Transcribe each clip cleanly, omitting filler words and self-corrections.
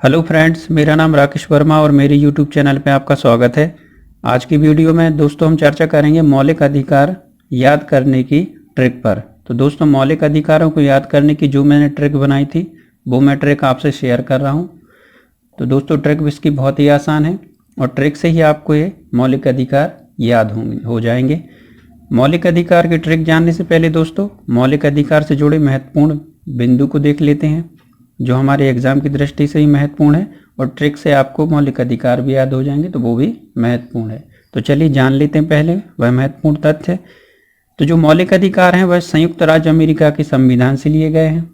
Hello friends, मेरा नाम राकेश वर्मा और मेरे यूट्यूब चैनल पे आपका स्वागत है। आज की वीडियो में दोस्तों हम चर्चा करेंगे मौलिक अधिकार याद करने की ट्रिक पर। तो दोस्तों, मौलिक अधिकारों को याद करने की जो मैंने ट्रिक बनाई थी वो मैं ट्रिक आपसे शेयर कर रहा हूँ। तो दोस्तों, ट्रिक इसकी बहुत ही आसान है और ट्रिक से ही आपको ये मौलिक अधिकार याद हो जाएंगे। मौलिक अधिकार की ट्रिक जानने से पहले दोस्तों, मौलिक अधिकार से जुड़े महत्वपूर्ण बिंदु को देख लेते हैं जो हमारे एग्जाम की दृष्टि से ही महत्वपूर्ण है, और ट्रिक से आपको मौलिक अधिकार भी याद हो जाएंगे तो वो भी महत्वपूर्ण है। तो चलिए जान लेते हैं पहले वह महत्वपूर्ण तथ्य। तो जो मौलिक अधिकार हैं वह संयुक्त राज्य अमेरिका के संविधान से लिए गए हैं।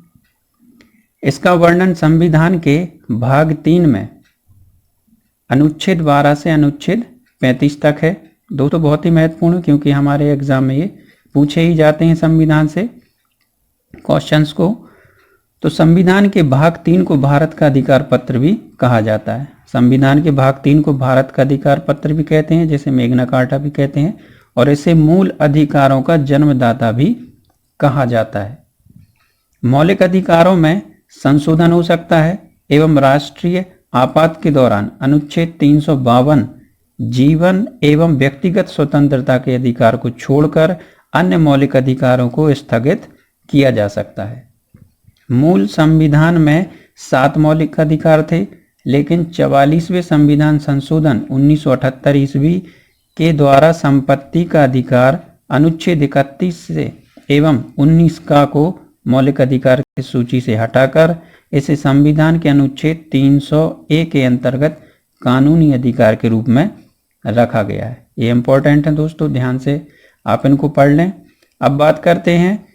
इसका वर्णन संविधान के भाग 3 में अनुच्छेद 12 से अनुच्छेद 35 तक है। दोस्तों, बहुत ही महत्वपूर्ण है क्योंकि हमारे एग्जाम में ये पूछे ही जाते हैं संविधान से क्वेश्चंस को। तो संविधान के भाग 3 को भारत का अधिकार पत्र भी कहा जाता है। संविधान के भाग 3 को भारत का अधिकार पत्र भी कहते हैं, जैसे मेग्ना कार्टा भी कहते हैं, और इसे मूल अधिकारों का जन्मदाता भी कहा जाता है। मौलिक अधिकारों में संशोधन हो सकता है एवं राष्ट्रीय आपात के दौरान अनुच्छेद 352 जीवन एवं व्यक्तिगत स्वतंत्रता के अधिकार को छोड़कर अन्य मौलिक अधिकारों को स्थगित किया जा सकता है। मूल संविधान में 7 मौलिक अधिकार थे, लेकिन 44वें संविधान संशोधन 1978 ईस्वी के द्वारा संपत्ति का अधिकार अनुच्छेद 31 से एवं 19 का को मौलिक अधिकार की सूची से हटाकर इसे संविधान के अनुच्छेद 300A के अंतर्गत कानूनी अधिकार के रूप में रखा गया है। ये इंपॉर्टेंट है दोस्तों, ध्यान से आप इनको पढ़ लें। अब बात करते हैं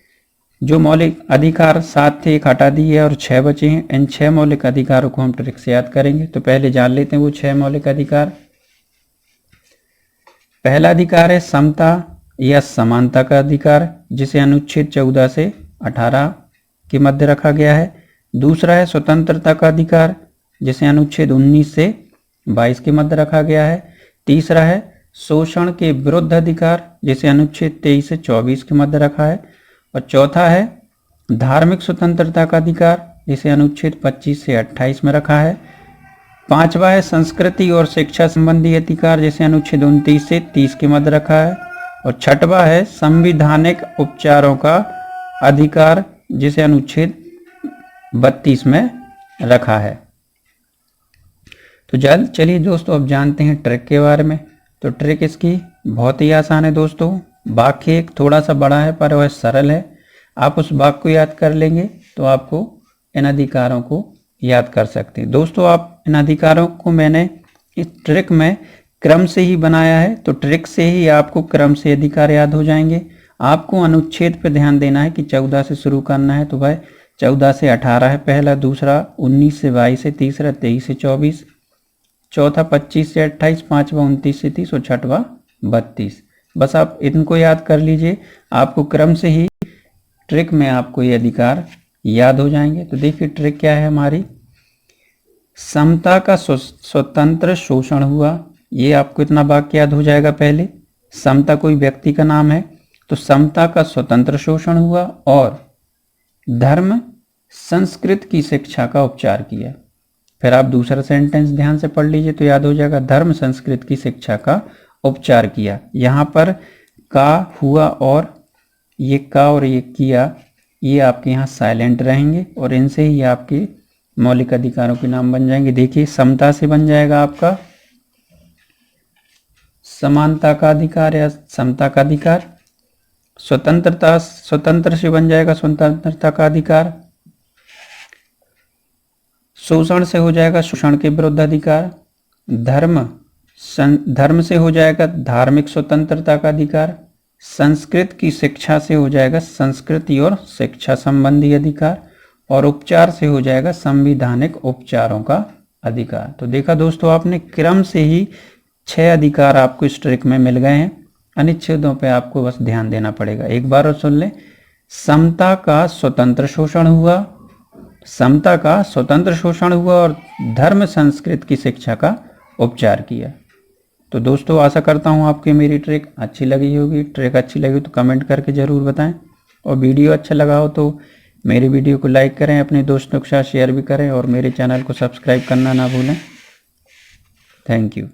जो मौलिक अधिकार 7 थे, एक हटा दिए और 6 बचे हैं। इन 6 मौलिक अधिकारों को हम ट्रिक से याद करेंगे। तो पहले जान लेते हैं वो 6 मौलिक अधिकार। पहला अधिकार है समता या समानता का अधिकार, जिसे अनुच्छेद 14 से 18 के मध्य रखा गया है। दूसरा है स्वतंत्रता का अधिकार, जिसे अनुच्छेद 19 से 22 के मध्य रखा गया है। तीसरा है शोषण के विरुद्ध अधिकार, जिसे अनुच्छेद 23 से 24 के मध्य रखा है। और चौथा है धार्मिक स्वतंत्रता का अधिकार, जिसे अनुच्छेद 25 से 28 में रखा है। पांचवा है संस्कृति और शिक्षा संबंधी अधिकार, जिसे अनुच्छेद 29 से 30 के मध्य रखा है। और छठवा है संवैधानिक उपचारों का अधिकार, जिसे अनुच्छेद 32 में रखा है। तो चलिए दोस्तों, अब जानते हैं ट्रिक के बारे में। तो ट्रिक इसकी बहुत ही आसान है दोस्तों। वाक्य एक थोड़ा सा बड़ा है पर वह सरल है। आप उस वाक्य को याद कर लेंगे तो आपको इन अधिकारों को याद कर सकते हैं। दोस्तों, आप इन अधिकारों को मैंने इस ट्रिक में क्रम से ही बनाया है, तो ट्रिक से ही आपको क्रम से अधिकार याद हो जाएंगे। आपको अनुच्छेद पर ध्यान देना है कि 14 से शुरू करना है, तो भाई 14 से 18 है पहला, दूसरा 19 से 22 है, तीसरा 23 से 24, चौथा 25 से 28, पांचवा 29 से 30 और छठवा 32। बस आप इनको याद कर लीजिए, आपको क्रम से ही ट्रिक में आपको ये अधिकार याद हो जाएंगे। तो देखिए ट्रिक क्या है हमारी। समता का स्वतंत्र शोषण हुआ, ये आपको इतना वाक्य याद हो जाएगा। पहले समता कोई व्यक्ति का नाम है, तो समता का स्वतंत्र शोषण हुआ। और धर्म संस्कृत की शिक्षा का उपचार किया। फिर आप दूसरा सेंटेंस ध्यान से पढ़ लीजिए तो याद हो जाएगा, धर्म संस्कृत की शिक्षा का उपचार किया। यहाँ पर का हुआ और ये का और ये किया, ये आपके यहाँ साइलेंट रहेंगे और इनसे ही आपके मौलिक अधिकारों के नाम बन जाएंगे। देखिए समता से बन जाएगा आपका समानता का अधिकार या समता का अधिकार। स्वतंत्र से बन जाएगा स्वतंत्रता का अधिकार। शोषण से हो जाएगा शोषण के विरुद्ध अधिकार। धर्म से हो जाएगा धार्मिक स्वतंत्रता का अधिकार। संस्कृत की शिक्षा से हो जाएगा संस्कृति और शिक्षा संबंधी अधिकार। और उपचार से हो जाएगा संवैधानिक उपचारों का अधिकार। तो देखा दोस्तों, आपने क्रम से ही 6 अधिकार आपको इस ट्रिक में मिल गए हैं। अनुच्छेदों पे आपको बस ध्यान देना पड़ेगा। एक बार और सुन लें। समता का स्वतंत्र शोषण हुआ, समता का स्वतंत्र शोषण हुआ और धर्म संस्कृत की शिक्षा का उपचार किया। तो दोस्तों, आशा करता हूँ आपकी मेरी ट्रिक अच्छी लगी होगी। ट्रिक अच्छी लगी तो कमेंट करके ज़रूर बताएं, और वीडियो अच्छा लगा हो तो मेरी वीडियो को लाइक करें, अपने दोस्तों के साथ शेयर भी करें और मेरे चैनल को सब्सक्राइब करना ना भूलें। Thank you.